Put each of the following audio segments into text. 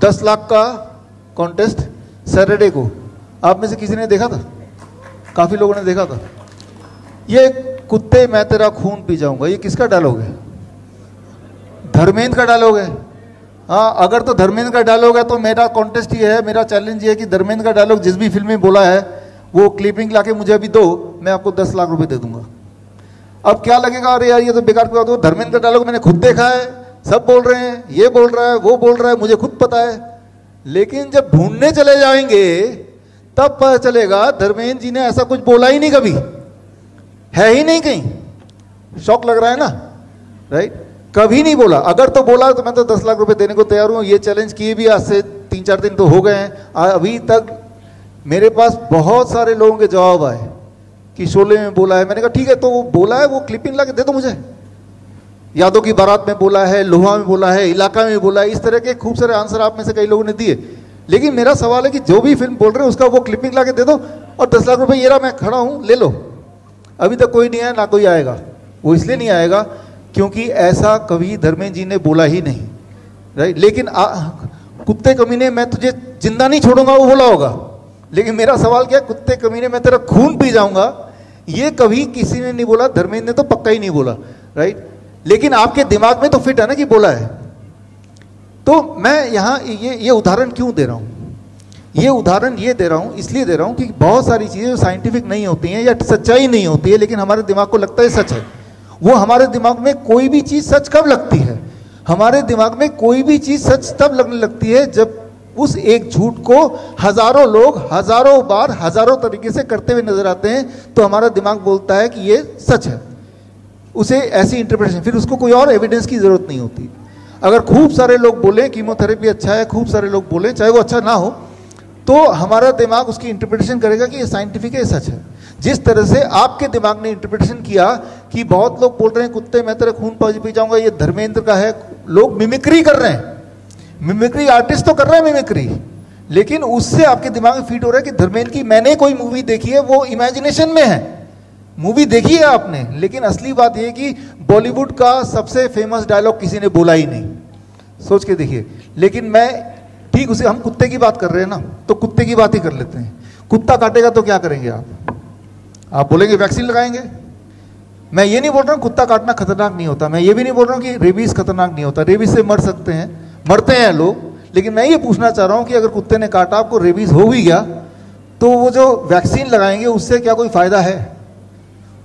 10 लाख का contest Saturday को, आप में से किसी ने देखा था? काफी लोगों ने देखा था। ये कुत्ते मैं तेरा खून पी जाऊंगा, ये किसका डायलॉग है? धर्मेंद्र का डायलॉग है। हाँ, अगर तो धर्मेंद्र का डायलॉग है तो मेरा कॉन्टेस्ट ये है, मेरा चैलेंज ये है कि धर्मेंद्र का डायलॉग जिस भी फिल्म में बोला है वो क्लिपिंग लाके मुझे अभी दो, मैं आपको 10 लाख रुपए दे दूंगा। अब क्या लगेगा, अरे यार ये तो बेकार की बात हो, धर्मेंद्र का डायलॉग मैंने खुद देखा है, सब बोल रहे हैं, ये बोल रहा है, वो बोल रहा है, मुझे खुद पता है। लेकिन जब ढूंढने चले जाएंगे तब पता चलेगा धर्मेंद्र जी ने ऐसा कुछ बोला ही नहीं, कभी है ही नहीं कहीं। शौक लग रहा है ना, राइट? कभी नहीं बोला। अगर तो बोला तो मैं तो 10 लाख रुपए देने को तैयार हूं। ये चैलेंज किए भी आज से 3-4 दिन तो हो गए हैं। अभी तक मेरे पास बहुत सारे लोगों के जवाब आए कि शोले में बोला है। मैंने कहा ठीक है, तो वो बोला है, वो क्लिपिंग ला के दे दो मुझे। यादों की बारात में बोला है, लोहा में बोला है, इलाका में बोला है, इस तरह के खूब सारे आंसर आप में से कई लोगों ने दिए। लेकिन मेरा सवाल है कि जो भी फिल्म बोल रहे हैं उसका वो क्लिपिंग ला के दे दो और 10 लाख रुपए ये रहा, मैं खड़ा हूं, ले लो। अभी तक कोई नहीं आया, ना कोई आएगा। वो इसलिए नहीं आएगा क्योंकि ऐसा कभी धर्मेंद्र जी ने बोला ही नहीं, राइट? लेकिन कुत्ते कमीने मैं तुझे जिंदा नहीं छोड़ूंगा वो बोला होगा। लेकिन मेरा सवाल क्या है, कुत्ते कमीने मैं तेरा खून पी जाऊंगा, ये कभी किसी ने नहीं बोला। धर्मेंद्र ने तो पक्का ही नहीं बोला, राइट? लेकिन आपके दिमाग में तो फिट है ना कि बोला है। तो मैं यहां ये उदाहरण क्यों दे रहा हूं? ये उदाहरण ये दे रहा हूं, इसलिए दे रहा हूं कि बहुत सारी चीजें जो साइंटिफिक नहीं होती हैं या सच्चाई नहीं होती है, लेकिन हमारे दिमाग को लगता है सच है। वो हमारे दिमाग में कोई भी चीज सच कब लगती है? हमारे दिमाग में कोई भी चीज सच तब लगने लगती है जब उस एक झूठ को हजारों लोग हजारों बार हजारों तरीके से करते हुए नजर आते हैं, तो हमारा दिमाग बोलता है कि ये सच है। उसे ऐसी इंटरप्रिटेशन, फिर उसको कोई और एविडेंस की जरूरत नहीं होती। अगर खूब सारे लोग बोले कीमोथेरेपी अच्छा है, खूब सारे लोग बोले चाहे वो अच्छा ना हो, तो हमारा दिमाग उसकी इंटरप्रिटेशन करेगा कि ये साइंटिफिक है, ये सच है। जिस तरह से आपके दिमाग ने इंटरप्रिटेशन किया कि बहुत लोग बोल रहे हैं कुत्ते मैं तेरे खून पी जाऊंगा, ये धर्मेंद्र का है, लोग मिमिक्री कर रहे हैं। मिमिक्री आर्टिस्ट तो कर रहे हैं मिमिक्री, लेकिन उससे आपके दिमाग में फीट हो रहा है कि धर्मेंद्र की मैंने कोई मूवी देखी है, वो इमेजिनेशन में है। मूवी देखी है आपने, लेकिन असली बात यह कि बॉलीवुड का सबसे फेमस डायलॉग किसी ने बोला ही नहीं। सोच के देखिए। लेकिन मैं ठीक उसे, हम कुत्ते की बात कर रहे हैं ना, तो कुत्ते की बात ही कर लेते हैं। कुत्ता काटेगा तो क्या करेंगे आप बोलेंगे वैक्सीन लगाएंगे। मैं ये नहीं बोल रहा हूं कुत्ता काटना खतरनाक नहीं होता, मैं ये भी नहीं बोल रहा हूं कि रेबीज खतरनाक नहीं होता। रेबीज से मर सकते हैं, मरते हैं लोग। लेकिन मैं ये पूछना चाह रहा हूं कि अगर कुत्ते ने काटा, आपको रेबीज हो भी गया, तो वो जो वैक्सीन लगाएंगे उससे क्या कोई फायदा है?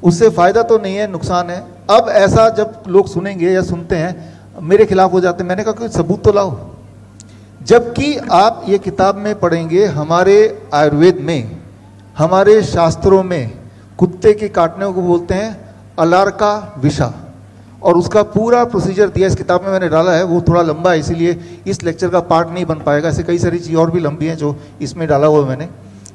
उससे फायदा तो नहीं है, नुकसान है। अब ऐसा जब लोग सुनेंगे या सुनते हैं, मेरे खिलाफ हो जाते हैं। मैंने कहा कोई सबूत तो लाओ। जबकि आप ये किताब में पढ़ेंगे, हमारे आयुर्वेद में, हमारे शास्त्रों में कुत्ते के काटने को बोलते हैं अलार्का विषा, और उसका पूरा प्रोसीजर दिया इस किताब में मैंने डाला है। वो थोड़ा लंबा है, इसीलिए इस लेक्चर का पार्ट नहीं बन पाएगा। ऐसे कई सारी चीज़ और भी लंबी हैं जो इसमें डाला हुआ है मैंने,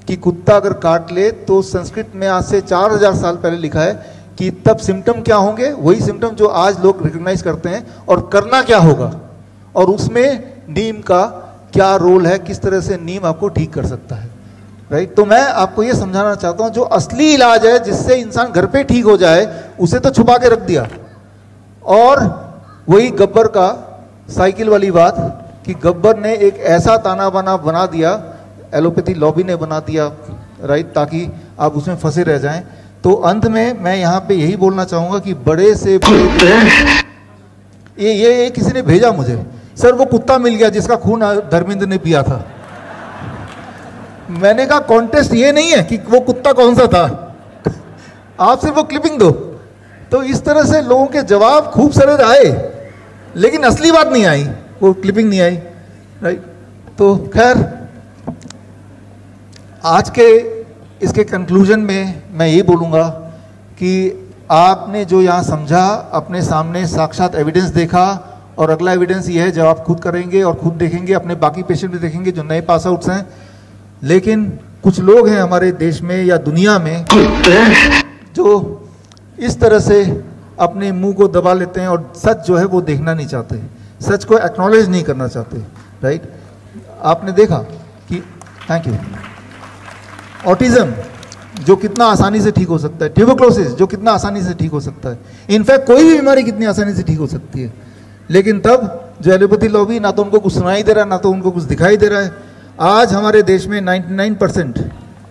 कि कुत्ता अगर काट ले तो संस्कृत में आज से 4000 साल पहले लिखा है कि तब सिम्टम क्या होंगे, वही सिम्टम जो आज लोग रिकॉग्नाइज करते हैं, और करना क्या होगा, और उसमें नीम का क्या रोल है, किस तरह से नीम आपको ठीक कर सकता है, राइट? तो मैं आपको ये समझाना चाहता हूं, जो असली इलाज है जिससे इंसान घर पे ठीक हो जाए, उसे तो छुपा के रख दिया। और वही गब्बर का साइकिल वाली बात कि गब्बर ने एक ऐसा ताना बाना बना दिया, एलोपैथी लॉबी ने बना दिया, राइट, ताकि आप उसमें फंसे रह जाएं। तो अंत में मैं यहाँ पे यही बोलना चाहूंगा कि बड़े से ये किसी ने भेजा मुझे, सर वो कुत्ता मिल गया जिसका खून धर्मेंद्र ने पिया था। मैंने कहा कॉन्टेस्ट ये नहीं है कि वो कुत्ता कौन सा था, आप सिर्फ वो क्लिपिंग दो। तो इस तरह से लोगों के जवाब खूब सारे आए, लेकिन असली बात नहीं आई, वो क्लिपिंग नहीं आई, राइट? तो खैर, आज के इसके कंक्लूजन में मैं ये बोलूँगा कि आपने जो यहाँ समझा, अपने सामने साक्षात एविडेंस देखा, और अगला एविडेंस ये है जब आप खुद करेंगे और खुद देखेंगे, अपने बाकी पेशेंट भी देखेंगे जो नए पास आउट्स हैं। लेकिन कुछ लोग हैं हमारे देश में या दुनिया में जो इस तरह से अपने मुंह को दबा लेते हैं और सच जो है वो देखना नहीं चाहते, सच को एक्नॉलेज नहीं करना चाहते, राइट? आपने देखा कि थैंक यू, ऑटिज्म जो कितना आसानी से ठीक हो सकता है, ट्यूबरक्लोसिस जो कितना आसानी से ठीक हो सकता है, इनफैक्ट कोई भी बीमारी कितनी आसानी से ठीक हो सकती है, लेकिन तब जो एलोपैथी लॉबी, ना तो उनको कुछ सुनाई दे रहा है, ना तो उनको कुछ दिखाई दे रहा है। आज हमारे देश में 99%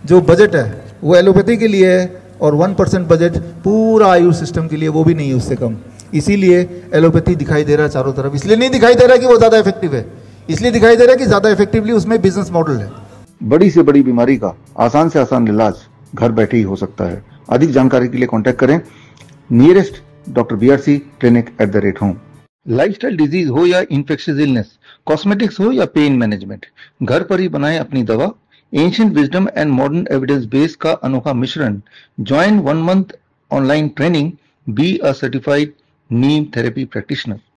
जो बजट है वो एलोपैथी के लिए है, और 1% बजट पूरा आयुष सिस्टम के लिए, वो भी नहीं है उससे कम। इसीलिए एलोपैथी दिखाई दे रहा है चारों तरफ। इसलिए नहीं दिखाई दे रहा कि वो ज़्यादा इफेक्टिव है, इसलिए दिखाई दे रहा है कि ज़्यादा इफेक्टिवली उसमें बिजनेस मॉडल है। बड़ी से बड़ी बीमारी का आसान से आसान इलाज घर बैठे ही हो सकता है। अधिक जानकारी के लिए कांटेक्ट करें nearest doctor BRC clinic @home। Lifestyle disease हो या इन्फेक्शियस इलनेस, कॉस्मेटिक्स हो या पेन मैनेजमेंट, घर पर ही बनाएं अपनी दवा। Ancient wisdom and modern evidence base का अनोखा मिश्रण। Join 1 month online training, be a certified Neem therapy practitioner.